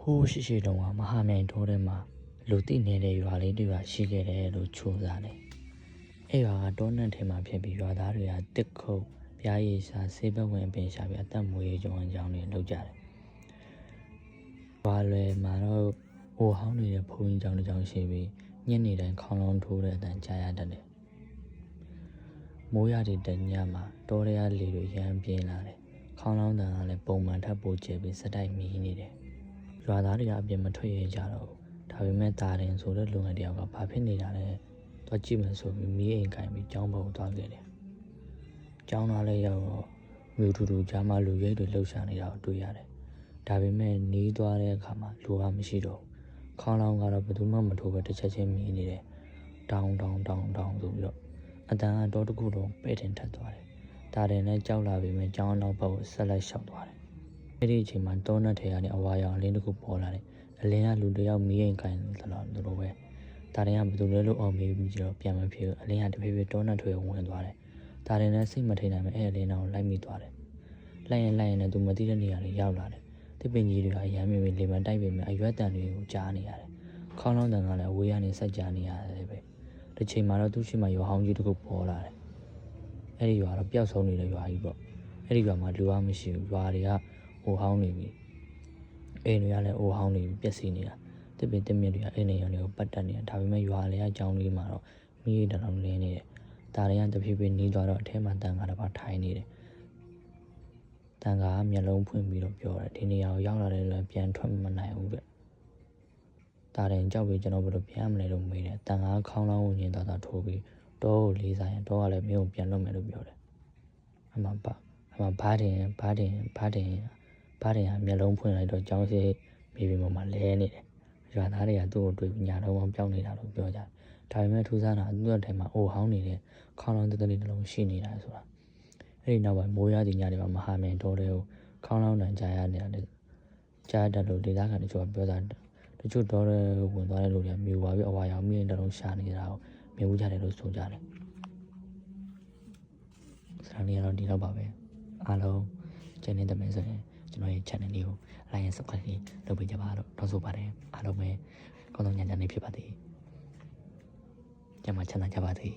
ဟိုးရှိရှိတုန်းကမဟာမြိုင်တောထဲမှာလူသိနေတဲ့ရွာလေးတွေရှိခဲ့တယ်လို့ချိုးစားတယ်။အဲ့ရွာကတောနက်ထဲမှာဖြစ်ပြီးရွာသားတွေကတစ်ခုတ်ပြားရည်စားဆေးဘက်ဝင်ပင်ရှာပြီးအသက်မွေးကြောင်းအကြောင်းတွေလုပ်ကြတယ်။ရွာလွယ်မှာတော့ဟိုဟောင်းနေတဲ့ဘုံကြီးကြောင်တစ်ကြောင်ရှိပြီးညနေတိုင်းခေါင်းလုံးထိုးတဲ့အတန်ကြားရတတ်တယ်။မိုးရတဲ့တညမှာတောထဲကလေတွေရမ်းပြင်းလာတယ်။ခေါင်းလုံးတန်ကလည်းပုံမှန်ထပ်ပိုကျပြီးစတိုက်မီးနေတယ်။ရွာသားတွေကအပြင်မထွက်ရကြတော့ဒါပေမဲ့တာရင်ဆိုတဲ့လူငယ်တယောက်ကဘာဖြစ်နေတာလဲသွားကြည့်မယ်ဆိုပြီးမီးအိမ်ကင်ပြီးကျောင်းဘက်ကိုသွားခဲ့တယ်။ကျောင်းသားလေးရောက်တော့မြို့ထူထူကြားမှာလူရိပ်တွေလှုပ်ရှားနေတာကိုတွေ့ရတယ်။ဒါပေမဲ့နီးသွားတဲ့အခါမှာလူကမရှိတော့ဘူး။ခေါင်းလောင်းကတော့ဘယ်သူမှမထိုးပဲတစ်ချက်ချင်းမီးနေတယ်။တောင်းဆိုပြီးတော့အတန်ကတော့တခုတော့ပဲ့တင်ထက်သွားတယ်။တာရင်နဲ့ကြောက်လာပြီးမှကျောင်းနောက်ဘက်ကိုဆက်လက်လျှောက်သွားတယ်။အဲ့ဒီအချိန်မှာတောနက်ထဲကနေအဝါရောင်အလင်းတစ်ခုပေါ်လာတယ်။အလင်းကလူတစ်ယောက်မီးအိမ်ကန်တယ်လို့ပဲတာရင်ကဘယ်သူလဲလို့အော်မေးပြီးတော့ပြန်မဖြစ်ဘူးအလင်းကတဖြည်းဖြည်းတောနက်ထဲဝင်သွားတယ်။တာရင်နဲ့စိတ်မထိန်နိုင်ပဲအဲ့အလင်းတော့လိုက်မိသွားတယ်။လိုက်ရင်နဲ့သူမသိတဲ့နေရာတွေရောက်လာတယ်။တစ်ပင်ကြီးတွေကရမ်းမြင်လေမတိုက်ပေမဲ့အရွက်တန်တွေကိုကြားနေရတယ်။ခေါင်းလုံးတန်ကလည်းအဝေးကနေဆက်ကြားနေရတယ်ပဲ။တစ်ချိန်မှာတော့သူ့ရှိမှရွာဟောင်းကြီးတစ်ခုပေါ်လာတယ်။အဲ့ဒီရွာတော့ပျောက်ဆုံးနေတဲ့ရွာကြီးပေါ့။အဲ့ဒီရွာမှာလူကမရှိဘူး။ရွာတွေကဟိုဟောင်းနေပြီ။အိမ်တွေကလည်းဟိုဟောင်းနေပြီပျက်စီးနေတာ။တစ်ပင်တစ်မြင့်တွေကအိမ်နေရောင်တွေကိုပတ်တက်နေတာဒါပေမဲ့ရွာလေးကကြောင်းလေးမှာတော့မီးတလုံးလင်းနေတယ်။ဒါတွေကတဖြည်းဖြည်းနီးသွားတော့အထဲမှာတန်ကားတစ်ပါးထိုင်နေတယ်။တန်ကားမျက်လုံးဖွင့်ပြီးတော့ပြောတယ်ဒီနေရာကိုရောက်လာတယ်လည်းပြန်ထွက်မနိုင်ဘူးဗျ။ဒါရင်ကြောက်ပြီးကျွန်တော်ဘယ်လိုပြန်မလဲလို့မေးတယ်။တန်ကားခေါင်းလောင်းကိုညင်သွားထိုးပြီးတောကိုလေးစားရင်တောကလည်းမင်းကိုပြန်လွတ်မယ်လို့ပြောတယ်။အမှဘားတင်ကမျက်လုံးဖွင့်လိုက်တော့ကြောင်းစီမိပြီးမှလဲနေတယ်။ရွာသားတွေကသူ့ကိုတွေ့ပြီးညာတော့မှပြောင်းနေတာလို့ပြောကြတယ်။ဒါပေမဲ့ထူးဆန်းတာသူ့ရဲ့ထဲမှာအိုဟောင်းနေတဲ့ခေါင်းလောင်းတစ်တစ်လုံးရှိနေတာဆိုတာ။အဲ့ဒီနောက်ပိုင်းမိုးရသည့်ညတွေမှာမဟာမြိုင်တောတွေကိုခေါင်းလောင်းတန်ကြားရနေတာလေကြားတတ်လို့ဒေသခံတွေပြောတာတချို့တောတွေဝင်သွားတဲ့လူတွေကမြူပါပြီးအဝါရောင်မြင့်တလုံးရှာနေတာကိုမြင်မှုကြတယ်လို့ဆိုကြတယ်။စရာနေရာတော့ဒီတော့ပါပဲ။အားလုံးကျန်နေတဲ့မယ်ဆိုရင်ကျွန်တော်ရဲ့ channel လေးကို like and subscribe လုပ်ပေးကြပါလို့တောင်းဆိုပါတယ်အားလုံးပဲကောင်းသောညနေဖြစ်ပါစေကြမ်းမှချမ်းသာကြပါစေ